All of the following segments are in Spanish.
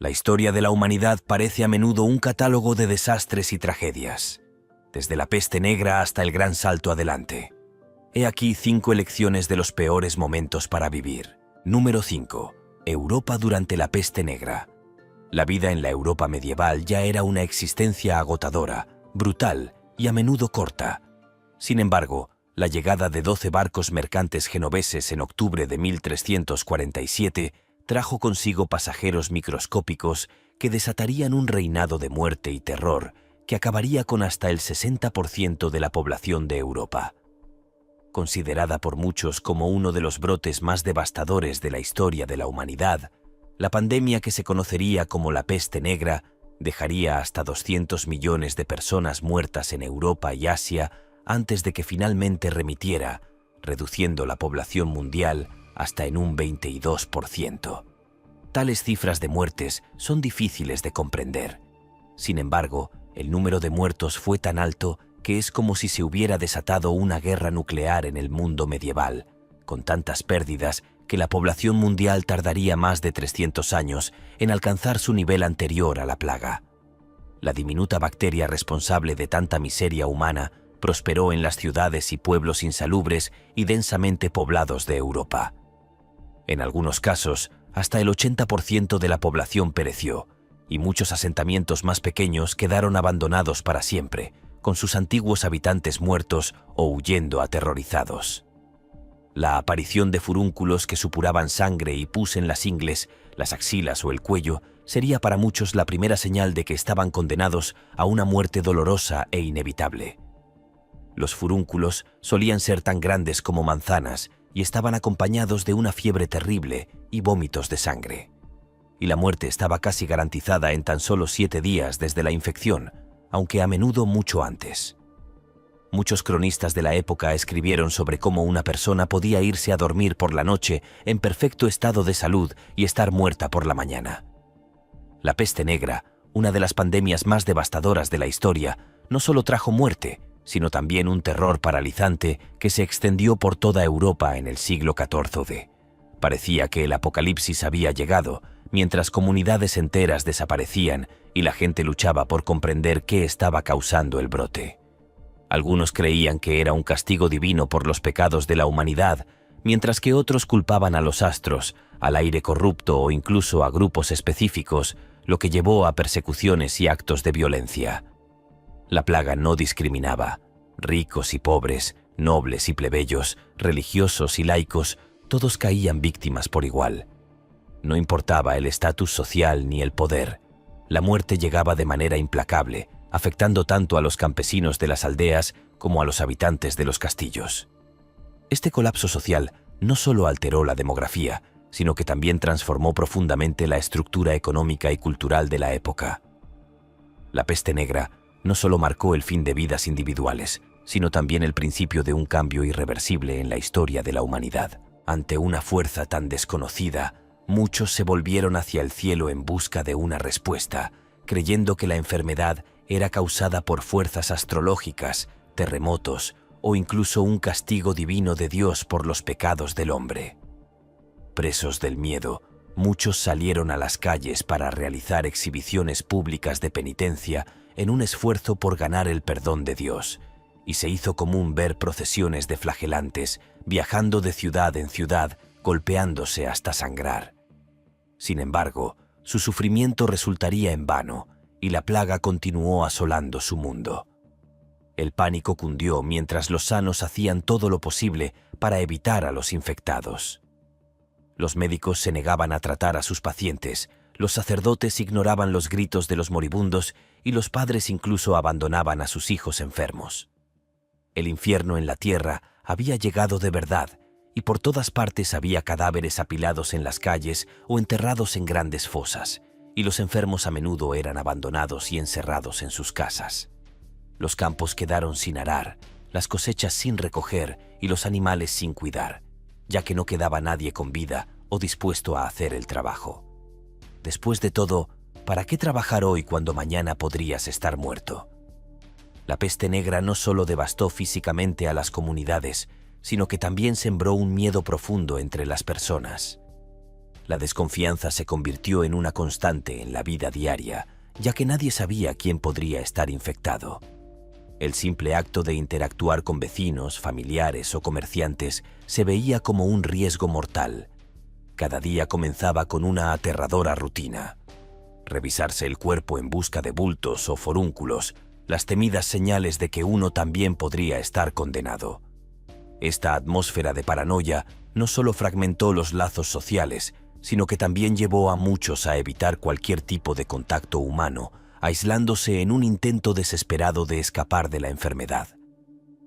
La historia de la humanidad parece a menudo un catálogo de desastres y tragedias, desde la peste negra hasta el gran salto adelante. He aquí 5 lecciones de los peores momentos para vivir. Número 5. Europa durante la peste negra. La vida en la Europa medieval ya era una existencia agotadora, brutal y a menudo corta. Sin embargo, la llegada de 12 barcos mercantes genoveses en octubre de 1347 trajo consigo pasajeros microscópicos que desatarían un reinado de muerte y terror que acabaría con hasta el 60% de la población de Europa. Considerada por muchos como uno de los brotes más devastadores de la historia de la humanidad, la pandemia que se conocería como la peste negra dejaría hasta 200 millones de personas muertas en Europa y Asia antes de que finalmente remitiera, reduciendo la población mundial hasta en un 22%. Tales cifras de muertes son difíciles de comprender. Sin embargo, el número de muertos fue tan alto que es como si se hubiera desatado una guerra nuclear en el mundo medieval, con tantas pérdidas que la población mundial tardaría más de 300 años en alcanzar su nivel anterior a la plaga. La diminuta bacteria responsable de tanta miseria humana prosperó en las ciudades y pueblos insalubres y densamente poblados de Europa. En algunos casos, hasta el 80% de la población pereció, y muchos asentamientos más pequeños quedaron abandonados para siempre, con sus antiguos habitantes muertos o huyendo aterrorizados. La aparición de furúnculos que supuraban sangre y pus en las ingles, las axilas o el cuello sería para muchos la primera señal de que estaban condenados a una muerte dolorosa e inevitable. Los furúnculos solían ser tan grandes como manzanas y estaban acompañados de una fiebre terrible y vómitos de sangre. Y la muerte estaba casi garantizada en tan solo 7 días desde la infección, aunque a menudo mucho antes. Muchos cronistas de la época escribieron sobre cómo una persona podía irse a dormir por la noche en perfecto estado de salud y estar muerta por la mañana. La peste negra, una de las pandemias más devastadoras de la historia, no solo trajo muerte, sino también un terror paralizante que se extendió por toda Europa en el siglo XIV. Parecía que el apocalipsis había llegado, mientras comunidades enteras desaparecían y la gente luchaba por comprender qué estaba causando el brote. Algunos creían que era un castigo divino por los pecados de la humanidad, mientras que otros culpaban a los astros, al aire corrupto o incluso a grupos específicos, lo que llevó a persecuciones y actos de violencia. La plaga no discriminaba. Ricos y pobres, nobles y plebeyos, religiosos y laicos, todos caían víctimas por igual. No importaba el estatus social ni el poder. La muerte llegaba de manera implacable, afectando tanto a los campesinos de las aldeas como a los habitantes de los castillos. Este colapso social no solo alteró la demografía, sino que también transformó profundamente la estructura económica y cultural de la época. La peste negra no solo marcó el fin de vidas individuales, sino también el principio de un cambio irreversible en la historia de la humanidad. Ante una fuerza tan desconocida, muchos se volvieron hacia el cielo en busca de una respuesta, creyendo que la enfermedad era causada por fuerzas astrológicas, terremotos o incluso un castigo divino de Dios por los pecados del hombre. Presos del miedo, muchos salieron a las calles para realizar exhibiciones públicas de penitencia en un esfuerzo por ganar el perdón de Dios, y se hizo común ver procesiones de flagelantes viajando de ciudad en ciudad, golpeándose hasta sangrar. Sin embargo, su sufrimiento resultaría en vano, y la plaga continuó asolando su mundo. El pánico cundió mientras los sanos hacían todo lo posible para evitar a los infectados. Los médicos se negaban a tratar a sus pacientes, los sacerdotes ignoraban los gritos de los moribundos y los padres incluso abandonaban a sus hijos enfermos. El infierno en la tierra había llegado de verdad, y por todas partes había cadáveres apilados en las calles o enterrados en grandes fosas, y los enfermos a menudo eran abandonados y encerrados en sus casas. Los campos quedaron sin arar, las cosechas sin recoger y los animales sin cuidar, ya que no quedaba nadie con vida o dispuesto a hacer el trabajo. Después de todo, ¿para qué trabajar hoy cuando mañana podrías estar muerto? La peste negra no solo devastó físicamente a las comunidades, sino que también sembró un miedo profundo entre las personas. La desconfianza se convirtió en una constante en la vida diaria, ya que nadie sabía quién podría estar infectado. El simple acto de interactuar con vecinos, familiares o comerciantes se veía como un riesgo mortal. Cada día comenzaba con una aterradora rutina: revisarse el cuerpo en busca de bultos o forúnculos, las temidas señales de que uno también podría estar condenado. Esta atmósfera de paranoia no solo fragmentó los lazos sociales, sino que también llevó a muchos a evitar cualquier tipo de contacto humano, aislándose en un intento desesperado de escapar de la enfermedad.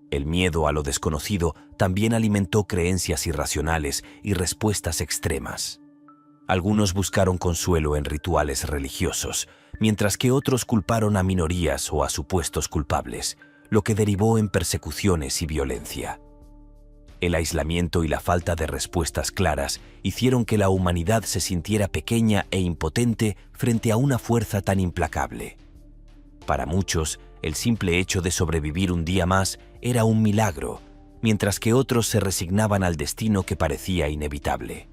El miedo a lo desconocido también alimentó creencias irracionales y respuestas extremas. Algunos buscaron consuelo en rituales religiosos, mientras que otros culparon a minorías o a supuestos culpables, lo que derivó en persecuciones y violencia. El aislamiento y la falta de respuestas claras hicieron que la humanidad se sintiera pequeña e impotente frente a una fuerza tan implacable. Para muchos, el simple hecho de sobrevivir un día más era un milagro, mientras que otros se resignaban al destino que parecía inevitable.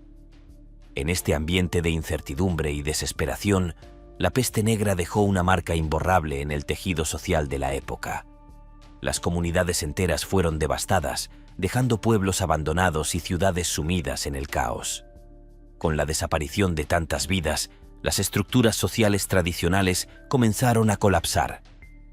En este ambiente de incertidumbre y desesperación, la peste negra dejó una marca imborrable en el tejido social de la época. Las comunidades enteras fueron devastadas, dejando pueblos abandonados y ciudades sumidas en el caos. Con la desaparición de tantas vidas, las estructuras sociales tradicionales comenzaron a colapsar.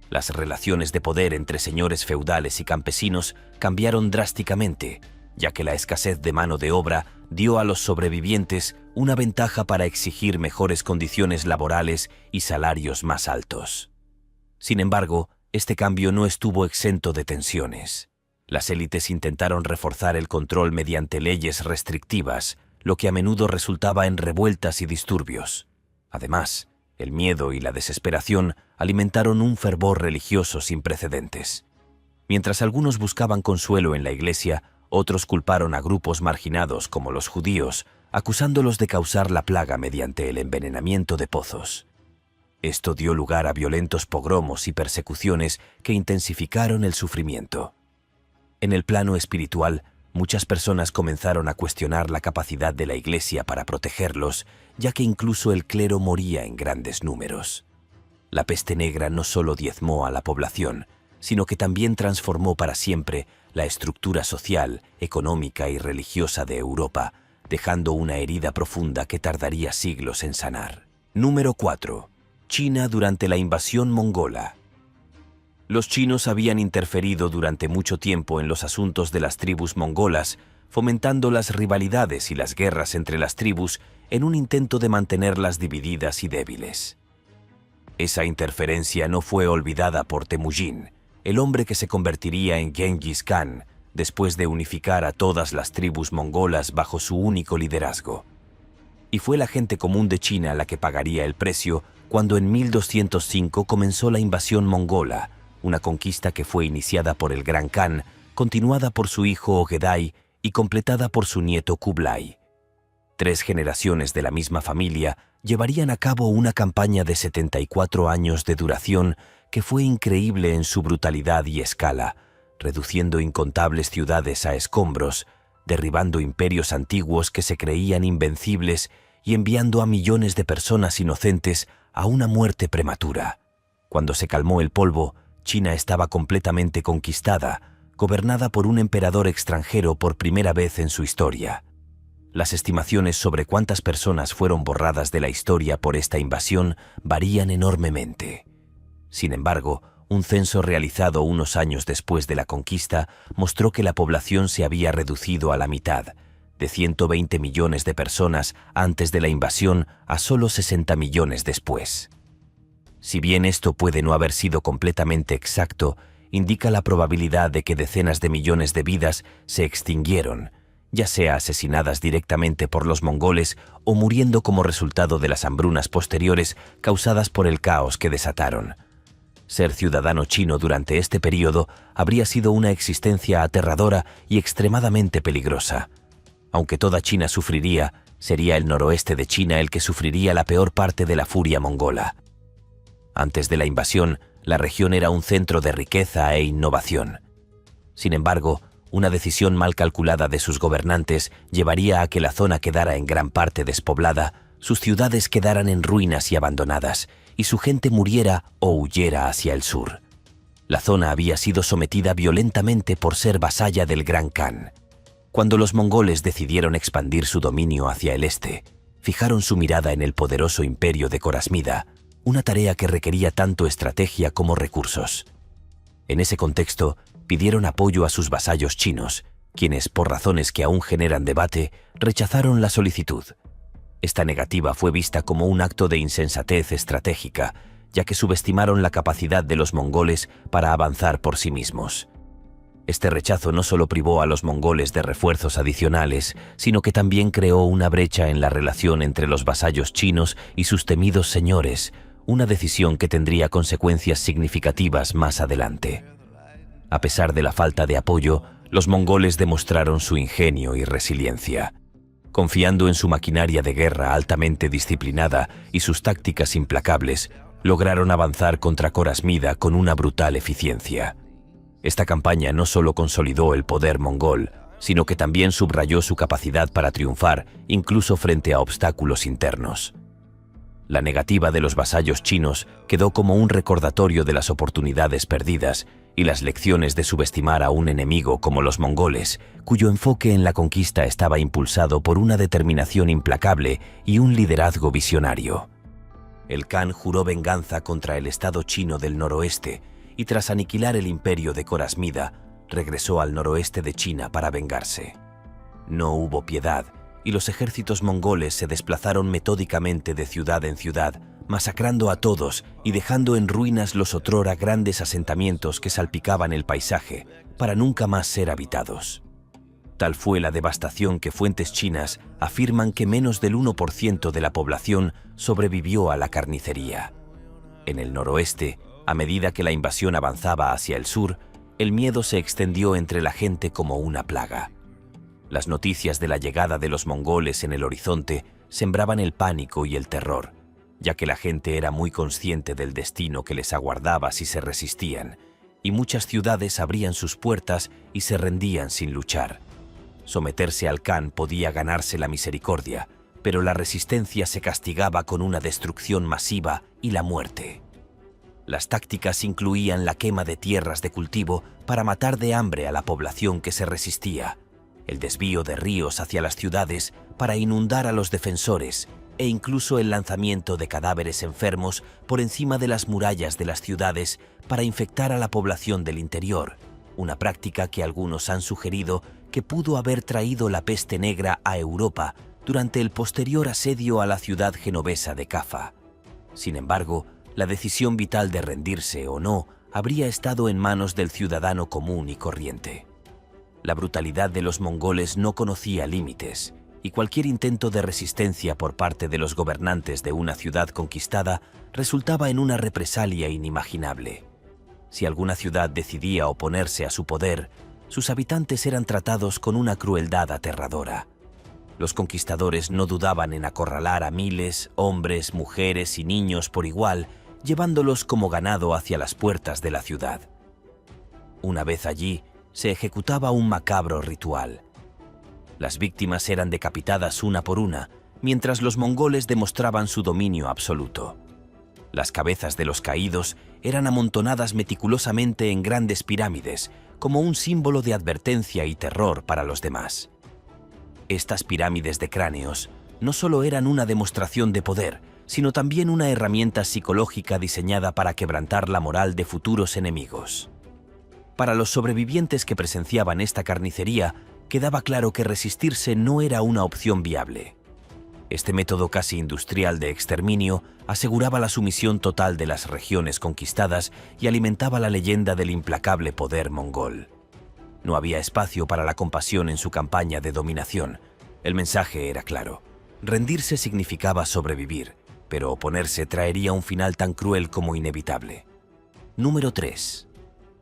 Las relaciones de poder entre señores feudales y campesinos cambiaron drásticamente, ya que la escasez de mano de obra dio a los sobrevivientes una ventaja para exigir mejores condiciones laborales y salarios más altos. Sin embargo, este cambio no estuvo exento de tensiones. Las élites intentaron reforzar el control mediante leyes restrictivas, lo que a menudo resultaba en revueltas y disturbios. Además, el miedo y la desesperación alimentaron un fervor religioso sin precedentes. Mientras algunos buscaban consuelo en la iglesia, otros culparon a grupos marginados como los judíos, acusándolos de causar la plaga mediante el envenenamiento de pozos. Esto dio lugar a violentos pogromos y persecuciones que intensificaron el sufrimiento. En el plano espiritual, muchas personas comenzaron a cuestionar la capacidad de la Iglesia para protegerlos, ya que incluso el clero moría en grandes números. La peste negra no solo diezmó a la población, sino que también transformó para siempre la estructura social, económica y religiosa de Europa, dejando una herida profunda que tardaría siglos en sanar. Número 4. China durante la invasión mongola. Los chinos habían interferido durante mucho tiempo en los asuntos de las tribus mongolas, fomentando las rivalidades y las guerras entre las tribus en un intento de mantenerlas divididas y débiles. Esa interferencia no fue olvidada por Temujin, el hombre que se convertiría en Genghis Khan después de unificar a todas las tribus mongolas bajo su único liderazgo. Y fue la gente común de China la que pagaría el precio cuando en 1205 comenzó la invasión mongola, una conquista que fue iniciada por el Gran Khan, continuada por su hijo Ogedai y completada por su nieto Kublai. 3 generaciones de la misma familia llevarían a cabo una campaña de 74 años de duración que fue increíble en su brutalidad y escala, reduciendo incontables ciudades a escombros, derribando imperios antiguos que se creían invencibles y enviando a millones de personas inocentes a una muerte prematura. Cuando se calmó el polvo, China estaba completamente conquistada, gobernada por un emperador extranjero por primera vez en su historia. Las estimaciones sobre cuántas personas fueron borradas de la historia por esta invasión varían enormemente. Sin embargo, un censo realizado unos años después de la conquista mostró que la población se había reducido a la mitad, de 120 millones de personas antes de la invasión a solo 60 millones después. Si bien esto puede no haber sido completamente exacto, indica la probabilidad de que decenas de millones de vidas se extinguieron, ya sea asesinadas directamente por los mongoles o muriendo como resultado de las hambrunas posteriores causadas por el caos que desataron. Ser ciudadano chino durante este periodo habría sido una existencia aterradora y extremadamente peligrosa. Aunque toda China sufriría, sería el noroeste de China el que sufriría la peor parte de la furia mongola. Antes de la invasión, la región era un centro de riqueza e innovación. Sin embargo, Una decisión mal calculada de sus gobernantes llevaría a que la zona quedara en gran parte despoblada, sus ciudades quedaran en ruinas y abandonadas, y su gente muriera o huyera hacia el sur. La zona había sido sometida violentamente por ser vasalla del Gran Khan. Cuando los mongoles decidieron expandir su dominio hacia el este, fijaron su mirada en el poderoso imperio de Khorasmida, una tarea que requería tanto estrategia como recursos. En ese contexto, pidieron apoyo a sus vasallos chinos, quienes, por razones que aún generan debate, rechazaron la solicitud. Esta negativa fue vista como un acto de insensatez estratégica, ya que subestimaron la capacidad de los mongoles para avanzar por sí mismos. Este rechazo no solo privó a los mongoles de refuerzos adicionales, sino que también creó una brecha en la relación entre los vasallos chinos y sus temidos señores, una decisión que tendría consecuencias significativas más adelante. A pesar de la falta de apoyo, los mongoles demostraron su ingenio y resiliencia. Confiando en su maquinaria de guerra altamente disciplinada y sus tácticas implacables, lograron avanzar contra Khorasmida con una brutal eficiencia. Esta campaña no solo consolidó el poder mongol, sino que también subrayó su capacidad para triunfar incluso frente a obstáculos internos. La negativa de los vasallos chinos quedó como un recordatorio de las oportunidades perdidas y las lecciones de subestimar a un enemigo como los mongoles, cuyo enfoque en la conquista estaba impulsado por una determinación implacable y un liderazgo visionario. El Khan juró venganza contra el estado chino del noroeste y tras aniquilar el imperio de Khorasmida, regresó al noroeste de China para vengarse. No hubo piedad y los ejércitos mongoles se desplazaron metódicamente de ciudad en ciudad, masacrando a todos y dejando en ruinas los otrora grandes asentamientos que salpicaban el paisaje para nunca más ser habitados. Tal fue la devastación que fuentes chinas afirman que menos del 1% de la población sobrevivió a la carnicería. En el noroeste, a medida que la invasión avanzaba hacia el sur, el miedo se extendió entre la gente como una plaga. Las noticias de la llegada de los mongoles en el horizonte sembraban el pánico y el terror, ya que la gente era muy consciente del destino que les aguardaba si se resistían, y muchas ciudades abrían sus puertas y se rendían sin luchar. Someterse al Khan podía ganarse la misericordia, pero la resistencia se castigaba con una destrucción masiva y la muerte. Las tácticas incluían la quema de tierras de cultivo para matar de hambre a la población que se resistía, el desvío de ríos hacia las ciudades para inundar a los defensores e incluso el lanzamiento de cadáveres enfermos por encima de las murallas de las ciudades para infectar a la población del interior, una práctica que algunos han sugerido que pudo haber traído la peste negra a Europa durante el posterior asedio a la ciudad genovesa de Cafa. Sin embargo, la decisión vital de rendirse o no habría estado en manos del ciudadano común y corriente. La brutalidad de los mongoles no conocía límites, y cualquier intento de resistencia por parte de los gobernantes de una ciudad conquistada resultaba en una represalia inimaginable. Si alguna ciudad decidía oponerse a su poder, sus habitantes eran tratados con una crueldad aterradora. Los conquistadores no dudaban en acorralar a miles, hombres, mujeres y niños por igual, llevándolos como ganado hacia las puertas de la ciudad. Una vez allí, se ejecutaba un macabro ritual. Las víctimas eran decapitadas una por una, mientras los mongoles demostraban su dominio absoluto. Las cabezas de los caídos eran amontonadas meticulosamente en grandes pirámides, como un símbolo de advertencia y terror para los demás. Estas pirámides de cráneos no solo eran una demostración de poder, sino también una herramienta psicológica diseñada para quebrantar la moral de futuros enemigos. Para los sobrevivientes que presenciaban esta carnicería, quedaba claro que resistirse no era una opción viable. Este método casi industrial de exterminio aseguraba la sumisión total de las regiones conquistadas y alimentaba la leyenda del implacable poder mongol. No había espacio para la compasión en su campaña de dominación. El mensaje era claro. Rendirse significaba sobrevivir, pero oponerse traería un final tan cruel como inevitable. Número 3.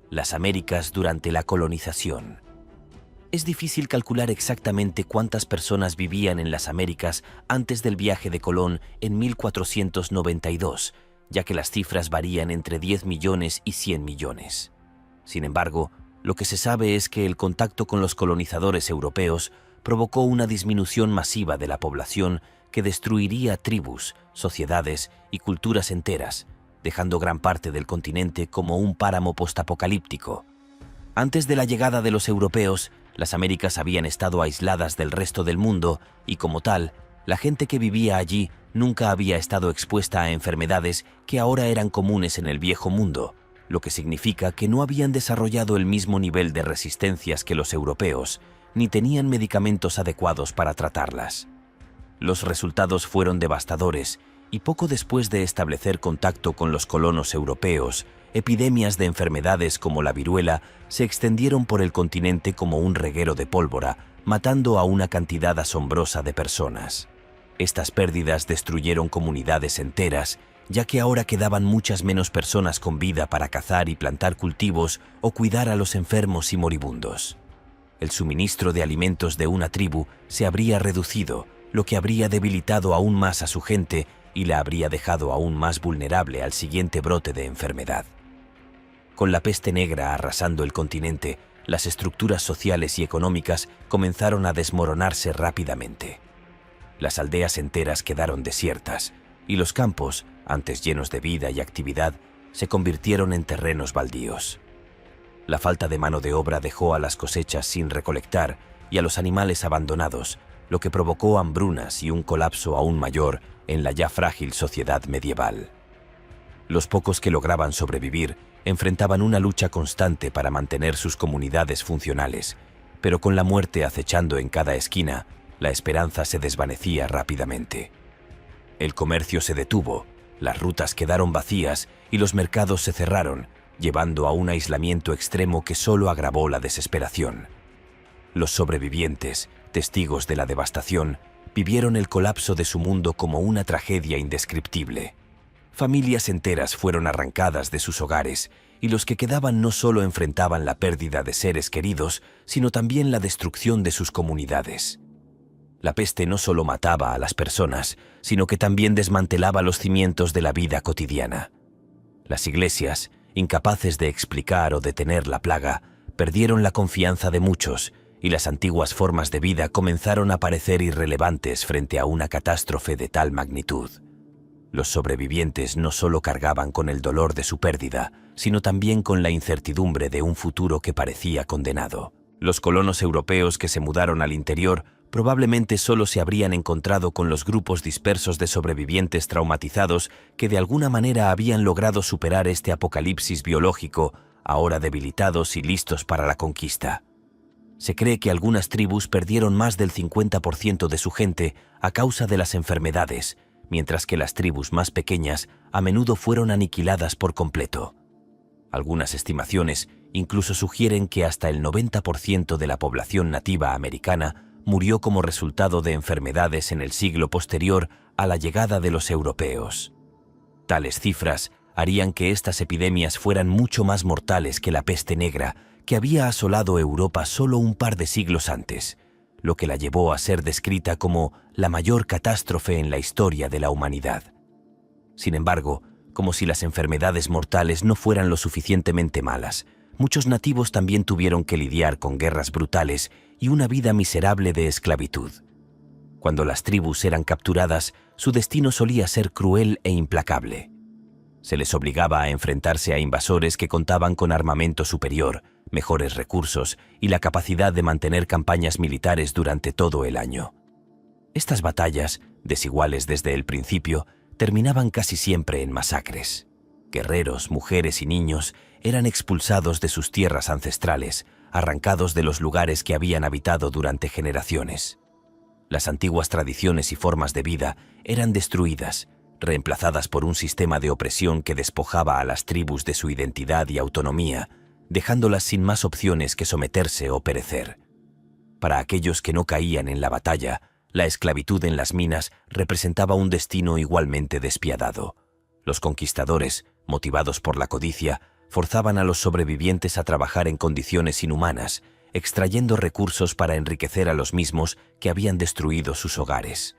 Las Américas durante la colonización. Es difícil calcular exactamente cuántas personas vivían en las Américas antes del viaje de Colón en 1492, ya que las cifras varían entre 10 millones y 100 millones. Sin embargo, Lo que se sabe es que el contacto con los colonizadores europeos provocó una disminución masiva de la población que destruiría tribus, sociedades y culturas enteras, dejando gran parte del continente como un páramo postapocalíptico. Antes de la llegada de los europeos, las Américas habían estado aisladas del resto del mundo y, como tal, la gente que vivía allí nunca había estado expuesta a enfermedades que ahora eran comunes en el Viejo Mundo, lo que significa que no habían desarrollado el mismo nivel de resistencias que los europeos, ni tenían medicamentos adecuados para tratarlas. Los resultados fueron devastadores y poco después de establecer contacto con los colonos europeos, epidemias de enfermedades como la viruela se extendieron por el continente como un reguero de pólvora, matando a una cantidad asombrosa de personas. Estas pérdidas destruyeron comunidades enteras, ya que ahora quedaban muchas menos personas con vida para cazar y plantar cultivos o cuidar a los enfermos y moribundos. El suministro de alimentos de una tribu se habría reducido, lo que habría debilitado aún más a su gente y la habría dejado aún más vulnerable al siguiente brote de enfermedad. Con la peste negra arrasando el continente, las estructuras sociales y económicas comenzaron a desmoronarse rápidamente. Las aldeas enteras quedaron desiertas y los campos, antes llenos de vida y actividad, se convirtieron en terrenos baldíos. La falta de mano de obra dejó a las cosechas sin recolectar y a los animales abandonados, lo que provocó hambrunas y un colapso aún mayor en la ya frágil sociedad medieval. Los pocos que lograban sobrevivir enfrentaban una lucha constante para mantener sus comunidades funcionales, pero con la muerte acechando en cada esquina, la esperanza se desvanecía rápidamente. El comercio se detuvo, las rutas quedaron vacías y los mercados se cerraron, llevando a un aislamiento extremo que solo agravó la desesperación. Los sobrevivientes, testigos de la devastación, vivieron el colapso de su mundo como una tragedia indescriptible. Familias enteras fueron arrancadas de sus hogares y los que quedaban no solo enfrentaban la pérdida de seres queridos, sino también la destrucción de sus comunidades. La peste no solo mataba a las personas, sino que también desmantelaba los cimientos de la vida cotidiana. Las iglesias, incapaces de explicar o detener la plaga, perdieron la confianza de muchos y las antiguas formas de vida comenzaron a parecer irrelevantes frente a una catástrofe de tal magnitud. Los sobrevivientes no solo cargaban con el dolor de su pérdida, sino también con la incertidumbre de un futuro que parecía condenado. Los colonos europeos que se mudaron al interior probablemente solo se habrían encontrado con los grupos dispersos de sobrevivientes traumatizados que de alguna manera habían logrado superar este apocalipsis biológico, ahora debilitados y listos para la conquista. Se cree que algunas tribus perdieron más del 50% de su gente a causa de las enfermedades, mientras que las tribus más pequeñas a menudo fueron aniquiladas por completo. Algunas estimaciones incluso sugieren que hasta el 90% de la población nativa americana murió como resultado de enfermedades en el siglo posterior a la llegada de los europeos. Tales cifras harían que estas epidemias fueran mucho más mortales que la peste negra, que había asolado Europa solo un par de siglos antes, lo que la llevó a ser descrita como la mayor catástrofe en la historia de la humanidad. Sin embargo, como si las enfermedades mortales no fueran lo suficientemente malas, muchos nativos también tuvieron que lidiar con guerras brutales y una vida miserable de esclavitud. Cuando las tribus eran capturadas, su destino solía ser cruel e implacable. Se les obligaba a enfrentarse a invasores que contaban con armamento superior, mejores recursos y la capacidad de mantener campañas militares durante todo el año. Estas batallas, desiguales desde el principio, terminaban casi siempre en masacres. Guerreros, mujeres y niños eran expulsados de sus tierras ancestrales, arrancados de los lugares que habían habitado durante generaciones. Las antiguas tradiciones y formas de vida eran destruidas, reemplazadas por un sistema de opresión que despojaba a las tribus de su identidad y autonomía, dejándolas sin más opciones que someterse o perecer. Para aquellos que no caían en la batalla, la esclavitud en las minas representaba un destino igualmente despiadado. Los conquistadores, motivados por la codicia, forzaban a los sobrevivientes a trabajar en condiciones inhumanas, extrayendo recursos para enriquecer a los mismos que habían destruido sus hogares.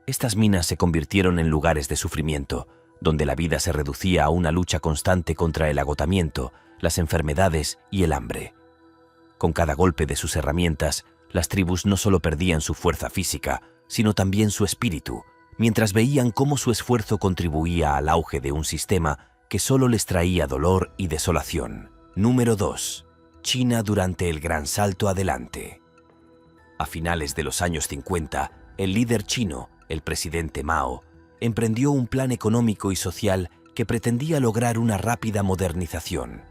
Estas minas se convirtieron en lugares de sufrimiento, donde la vida se reducía a una lucha constante contra el agotamiento, las enfermedades y el hambre. Con cada golpe de sus herramientas, las tribus no solo perdían su fuerza física, sino también su espíritu, mientras veían cómo su esfuerzo contribuía al auge de un sistema que solo les traía dolor y desolación. Número 2. China durante el Gran Salto Adelante. A finales de los años 50, el líder chino, el presidente Mao, emprendió un plan económico y social que pretendía lograr una rápida modernización.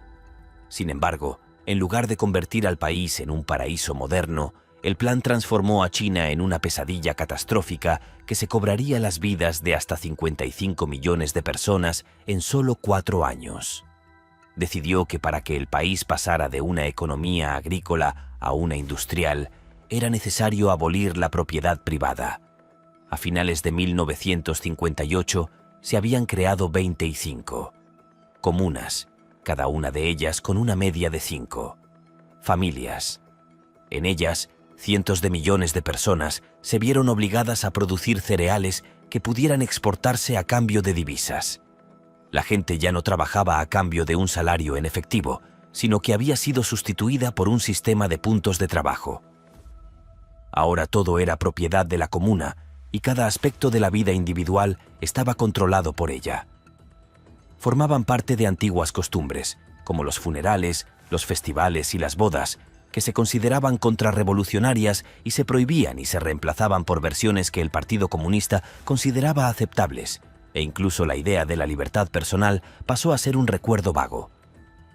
Sin embargo, en lugar de convertir al país en un paraíso moderno, el plan transformó a China en una pesadilla catastrófica que se cobraría las vidas de hasta 55 millones de personas en solo 4 años. Decidió que para que el país pasara de una economía agrícola a una industrial, era necesario abolir la propiedad privada. A finales de 1958 se habían creado 25 comunas, cada una de ellas con una media de 5 familias. En ellas, cientos de millones de personas se vieron obligadas a producir cereales que pudieran exportarse a cambio de divisas. La gente ya no trabajaba a cambio de un salario en efectivo, sino que había sido sustituida por un sistema de puntos de trabajo. Ahora todo era propiedad de la comuna y cada aspecto de la vida individual estaba controlado por ella. Formaban parte de antiguas costumbres, como los funerales, los festivales y las bodas, que se consideraban contrarrevolucionarias y se prohibían y se reemplazaban por versiones que el Partido Comunista consideraba aceptables, e incluso la idea de la libertad personal pasó a ser un recuerdo vago.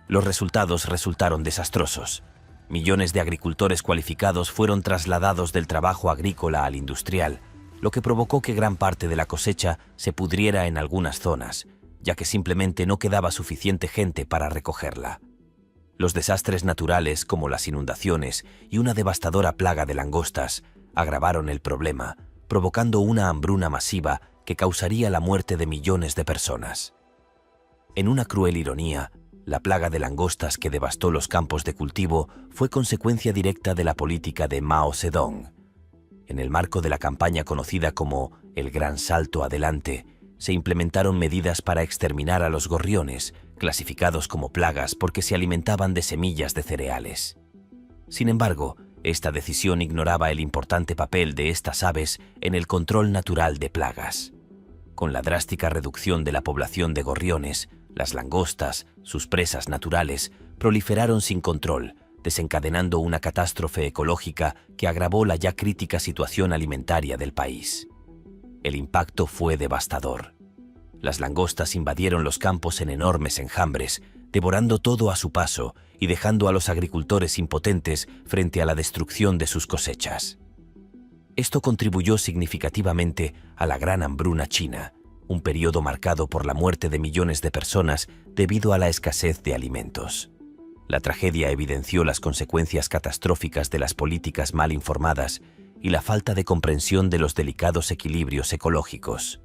Los resultados resultaron desastrosos. Millones de agricultores cualificados fueron trasladados del trabajo agrícola al industrial, lo que provocó que gran parte de la cosecha se pudriera en algunas zonas, ya que simplemente no quedaba suficiente gente para recogerla. Los desastres naturales, como las inundaciones y una devastadora plaga de langostas, agravaron el problema, provocando una hambruna masiva que causaría la muerte de millones de personas. En una cruel ironía, la plaga de langostas que devastó los campos de cultivo fue consecuencia directa de la política de Mao Zedong. En el marco de la campaña conocida como el Gran Salto Adelante, se implementaron medidas para exterminar a los gorriones, clasificados como plagas porque se alimentaban de semillas de cereales. Sin embargo, esta decisión ignoraba el importante papel de estas aves en el control natural de plagas. Con la drástica reducción de la población de gorriones, las langostas, sus presas naturales, proliferaron sin control, desencadenando una catástrofe ecológica que agravó la ya crítica situación alimentaria del país. El impacto fue devastador. Las langostas invadieron los campos en enormes enjambres, devorando todo a su paso y dejando a los agricultores impotentes frente a la destrucción de sus cosechas. Esto contribuyó significativamente a la Gran Hambruna China, un periodo marcado por la muerte de millones de personas debido a la escasez de alimentos. La tragedia evidenció las consecuencias catastróficas de las políticas mal informadas y la falta de comprensión de los delicados equilibrios ecológicos.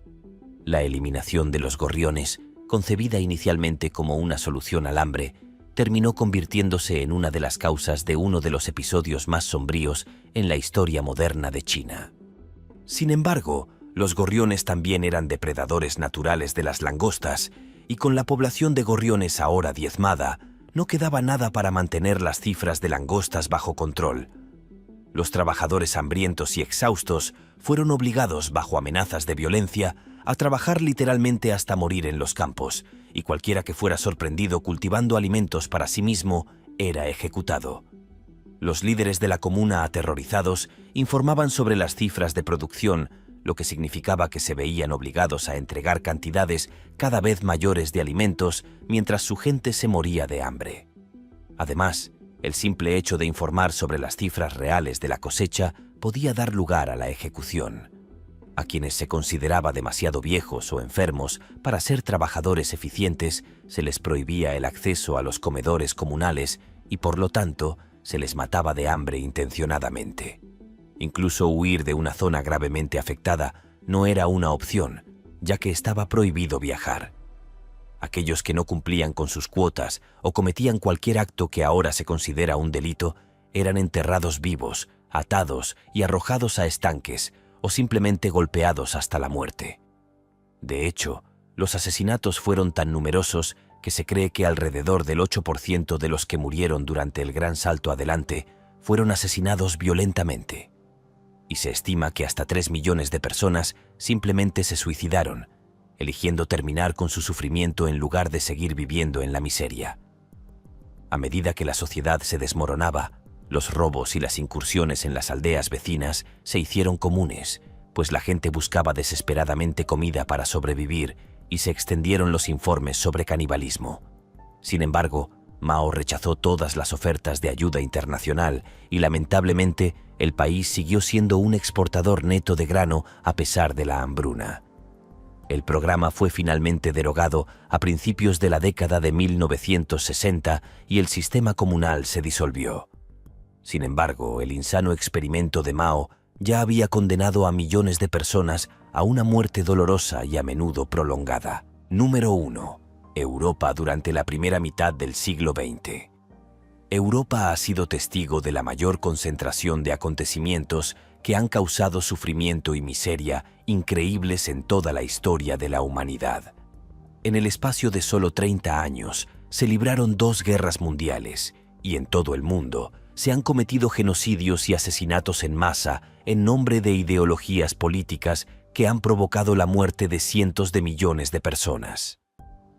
La eliminación de los gorriones, concebida inicialmente como una solución al hambre, terminó convirtiéndose en una de las causas de uno de los episodios más sombríos en la historia moderna de China. Sin embargo, los gorriones también eran depredadores naturales de las langostas, y con la población de gorriones ahora diezmada, no quedaba nada para mantener las cifras de langostas bajo control. Los trabajadores hambrientos y exhaustos fueron obligados, bajo amenazas de violencia, a trabajar literalmente hasta morir en los campos, y cualquiera que fuera sorprendido cultivando alimentos para sí mismo era ejecutado. Los líderes de la comuna, aterrorizados, informaban sobre las cifras de producción, lo que significaba que se veían obligados a entregar cantidades cada vez mayores de alimentos mientras su gente se moría de hambre. Además, el simple hecho de informar sobre las cifras reales de la cosecha podía dar lugar a la ejecución. A quienes se consideraba demasiado viejos o enfermos para ser trabajadores eficientes, se les prohibía el acceso a los comedores comunales y, por lo tanto, se les mataba de hambre intencionadamente. Incluso huir de una zona gravemente afectada no era una opción, ya que estaba prohibido viajar. Aquellos que no cumplían con sus cuotas o cometían cualquier acto que ahora se considera un delito eran enterrados vivos, atados y arrojados a estanques o simplemente golpeados hasta la muerte. De hecho, los asesinatos fueron tan numerosos que se cree que alrededor del 8% de los que murieron durante el Gran Salto Adelante fueron asesinados violentamente. Y se estima que hasta 3 millones de personas simplemente se suicidaron, eligiendo terminar con su sufrimiento en lugar de seguir viviendo en la miseria. A medida que la sociedad se desmoronaba, los robos y las incursiones en las aldeas vecinas se hicieron comunes, pues la gente buscaba desesperadamente comida para sobrevivir y se extendieron los informes sobre canibalismo. Sin embargo, Mao rechazó todas las ofertas de ayuda internacional y lamentablemente el país siguió siendo un exportador neto de grano a pesar de la hambruna. El programa fue finalmente derogado a principios de la década de 1960 y el sistema comunal se disolvió. Sin embargo, el insano experimento de Mao ya había condenado a millones de personas a una muerte dolorosa y a menudo prolongada. Número 1. Europa durante la primera mitad del siglo XX. Europa ha sido testigo de la mayor concentración de acontecimientos que han causado sufrimiento y miseria increíbles en toda la historia de la humanidad. En el espacio de solo 30 años, se libraron 2 guerras mundiales y en todo el mundo se han cometido genocidios y asesinatos en masa en nombre de ideologías políticas que han provocado la muerte de cientos de millones de personas.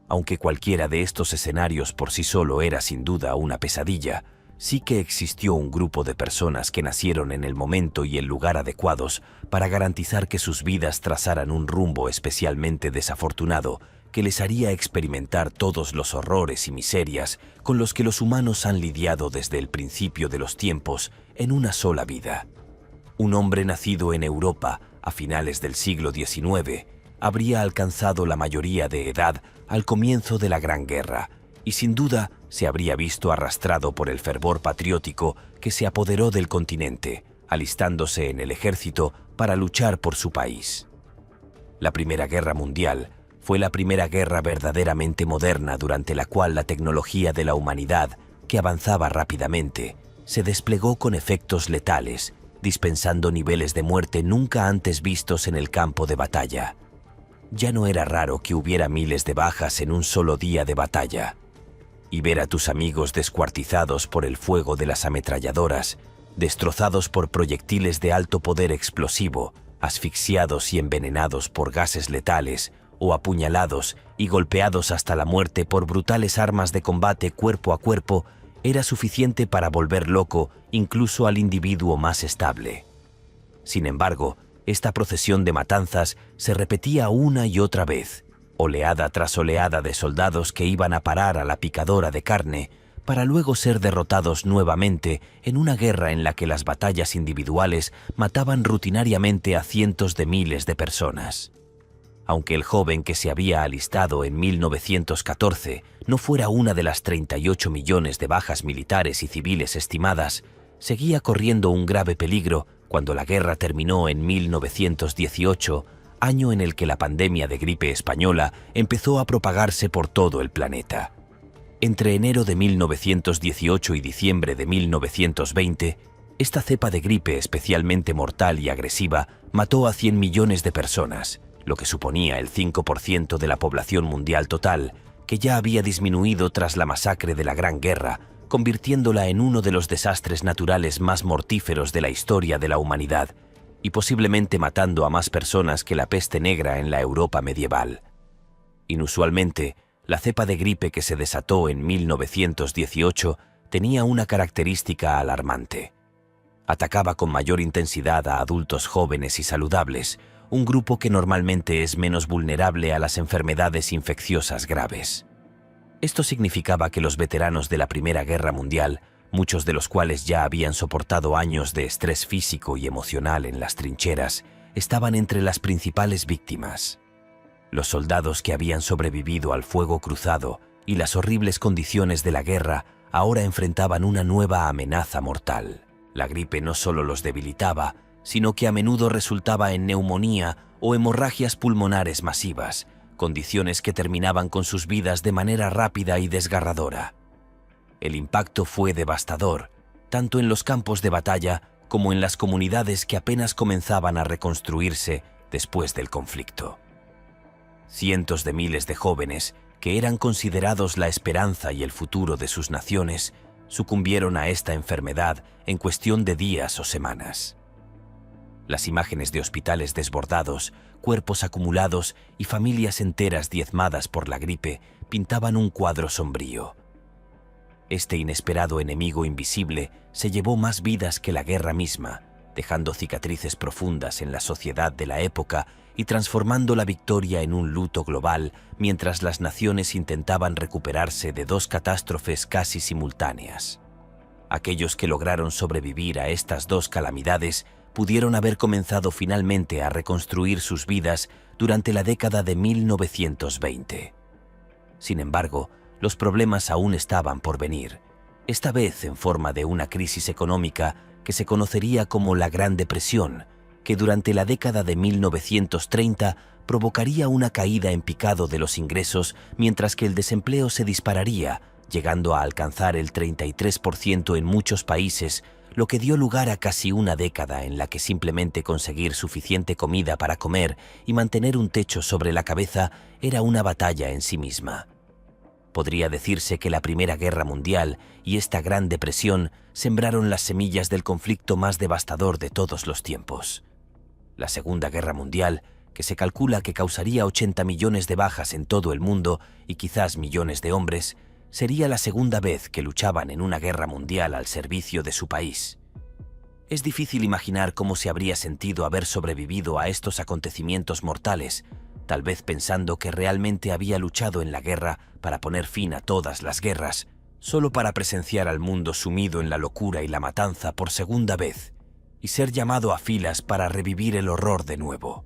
Aunque cualquiera de estos escenarios por sí solo era sin duda una pesadilla, sí que existió un grupo de personas que nacieron en el momento y el lugar adecuados para garantizar que sus vidas trazaran un rumbo especialmente desafortunado que les haría experimentar todos los horrores y miserias con los que los humanos han lidiado desde el principio de los tiempos en una sola vida. Un hombre nacido en Europa a finales del siglo XIX habría alcanzado la mayoría de edad al comienzo de la Gran Guerra y sin duda se habría visto arrastrado por el fervor patriótico que se apoderó del continente, alistándose en el ejército para luchar por su país. La Primera Guerra Mundial fue la primera guerra verdaderamente moderna durante la cual la tecnología de la humanidad, que avanzaba rápidamente, se desplegó con efectos letales, dispensando niveles de muerte nunca antes vistos en el campo de batalla. Ya no era raro que hubiera miles de bajas en un solo día de batalla. Y ver a tus amigos descuartizados por el fuego de las ametralladoras, destrozados por proyectiles de alto poder explosivo, asfixiados y envenenados por gases letales, o apuñalados y golpeados hasta la muerte por brutales armas de combate cuerpo a cuerpo, era suficiente para volver loco incluso al individuo más estable. Sin embargo, esta procesión de matanzas se repetía una y otra vez, oleada tras oleada de soldados que iban a parar a la picadora de carne, para luego ser derrotados nuevamente en una guerra en la que las batallas individuales mataban rutinariamente a cientos de miles de personas. Aunque el joven que se había alistado en 1914 no fuera una de las 38 millones de bajas militares y civiles estimadas, seguía corriendo un grave peligro cuando la guerra terminó en 1918, año en el que la pandemia de gripe española empezó a propagarse por todo el planeta. Entre enero de 1918 y diciembre de 1920, esta cepa de gripe especialmente mortal y agresiva mató a 100 millones de personas, lo que suponía el 5% de la población mundial total, que ya había disminuido tras la masacre de la Gran Guerra, convirtiéndola en uno de los desastres naturales más mortíferos de la historia de la humanidad, y posiblemente matando a más personas que la peste negra en la Europa medieval. Inusualmente, la cepa de gripe que se desató en 1918 tenía una característica alarmante. Atacaba con mayor intensidad a adultos jóvenes y saludables, un grupo que normalmente es menos vulnerable a las enfermedades infecciosas graves. Esto significaba que los veteranos de la Primera Guerra Mundial, muchos de los cuales ya habían soportado años de estrés físico y emocional en las trincheras, estaban entre las principales víctimas. Los soldados que habían sobrevivido al fuego cruzado y las horribles condiciones de la guerra ahora enfrentaban una nueva amenaza mortal. La gripe no solo los debilitaba, sino que a menudo resultaba en neumonía o hemorragias pulmonares masivas, condiciones que terminaban con sus vidas de manera rápida y desgarradora. El impacto fue devastador, tanto en los campos de batalla como en las comunidades que apenas comenzaban a reconstruirse después del conflicto. Cientos de miles de jóvenes que eran considerados la esperanza y el futuro de sus naciones, sucumbieron a esta enfermedad en cuestión de días o semanas. Las imágenes de hospitales desbordados, cuerpos acumulados y familias enteras diezmadas por la gripe pintaban un cuadro sombrío. Este inesperado enemigo invisible se llevó más vidas que la guerra misma, dejando cicatrices profundas en la sociedad de la época y transformando la victoria en un luto global mientras las naciones intentaban recuperarse de dos catástrofes casi simultáneas. Aquellos que lograron sobrevivir a estas dos calamidades pudieron haber comenzado finalmente a reconstruir sus vidas durante la década de 1920. Sin embargo, los problemas aún estaban por venir, esta vez en forma de una crisis económica que se conocería como la Gran Depresión, que durante la década de 1930 provocaría una caída en picado de los ingresos mientras que el desempleo se dispararía, llegando a alcanzar el 33% en muchos países, lo que dio lugar a casi una década en la que simplemente conseguir suficiente comida para comer y mantener un techo sobre la cabeza era una batalla en sí misma. Podría decirse que la Primera Guerra Mundial y esta Gran Depresión sembraron las semillas del conflicto más devastador de todos los tiempos. La Segunda Guerra Mundial, que se calcula que causaría 80 millones de bajas en todo el mundo y quizás millones de hombres, sería la segunda vez que luchaban en una guerra mundial al servicio de su país. Es difícil imaginar cómo se habría sentido haber sobrevivido a estos acontecimientos mortales, tal vez pensando que realmente había luchado en la guerra para poner fin a todas las guerras, solo para presenciar al mundo sumido en la locura y la matanza por segunda vez, y ser llamado a filas para revivir el horror de nuevo.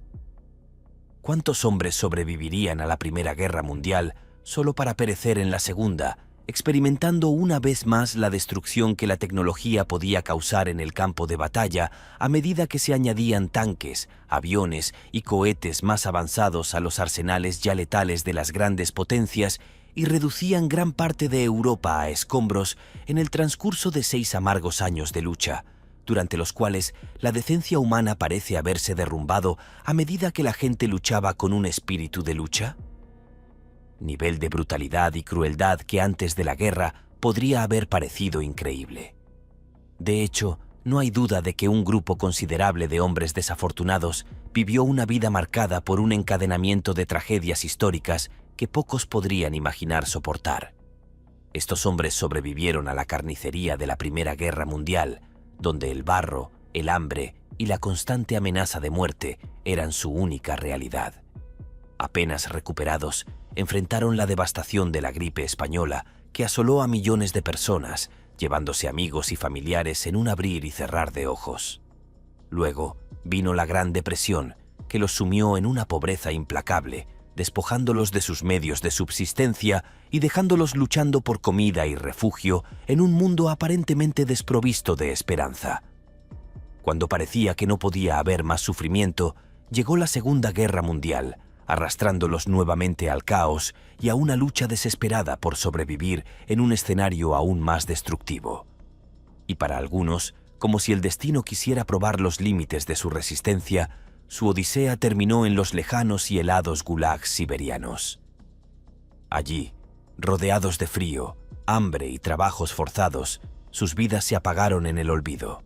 ¿Cuántos hombres sobrevivirían a la Primera Guerra Mundial solo para perecer en la Segunda, experimentando una vez más la destrucción que la tecnología podía causar en el campo de batalla a medida que se añadían tanques, aviones y cohetes más avanzados a los arsenales ya letales de las grandes potencias y reducían gran parte de Europa a escombros en el transcurso de 6 amargos años de lucha, durante los cuales la decencia humana parece haberse derrumbado a medida que la gente luchaba con un espíritu de lucha? Nivel de brutalidad y crueldad que antes de la guerra podría haber parecido increíble. De hecho, no hay duda de que un grupo considerable de hombres desafortunados vivió una vida marcada por un encadenamiento de tragedias históricas que pocos podrían imaginar soportar. Estos hombres sobrevivieron a la carnicería de la Primera Guerra Mundial, donde el barro, el hambre y la constante amenaza de muerte eran su única realidad. Apenas recuperados, enfrentaron la devastación de la gripe española que asoló a millones de personas, llevándose amigos y familiares en un abrir y cerrar de ojos. Luego vino la Gran Depresión, que los sumió en una pobreza implacable, despojándolos de sus medios de subsistencia y dejándolos luchando por comida y refugio en un mundo aparentemente desprovisto de esperanza. Cuando parecía que no podía haber más sufrimiento, llegó la Segunda Guerra Mundial, arrastrándolos nuevamente al caos y a una lucha desesperada por sobrevivir en un escenario aún más destructivo. Y para algunos, como si el destino quisiera probar los límites de su resistencia, su odisea terminó en los lejanos y helados gulags siberianos. Allí, rodeados de frío, hambre y trabajos forzados, sus vidas se apagaron en el olvido.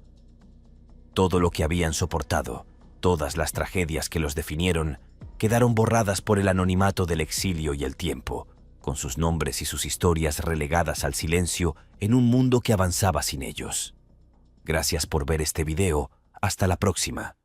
Todo lo que habían soportado, todas las tragedias que los definieron, quedaron borradas por el anonimato del exilio y el tiempo, con sus nombres y sus historias relegadas al silencio en un mundo que avanzaba sin ellos. Gracias por ver este video. Hasta la próxima.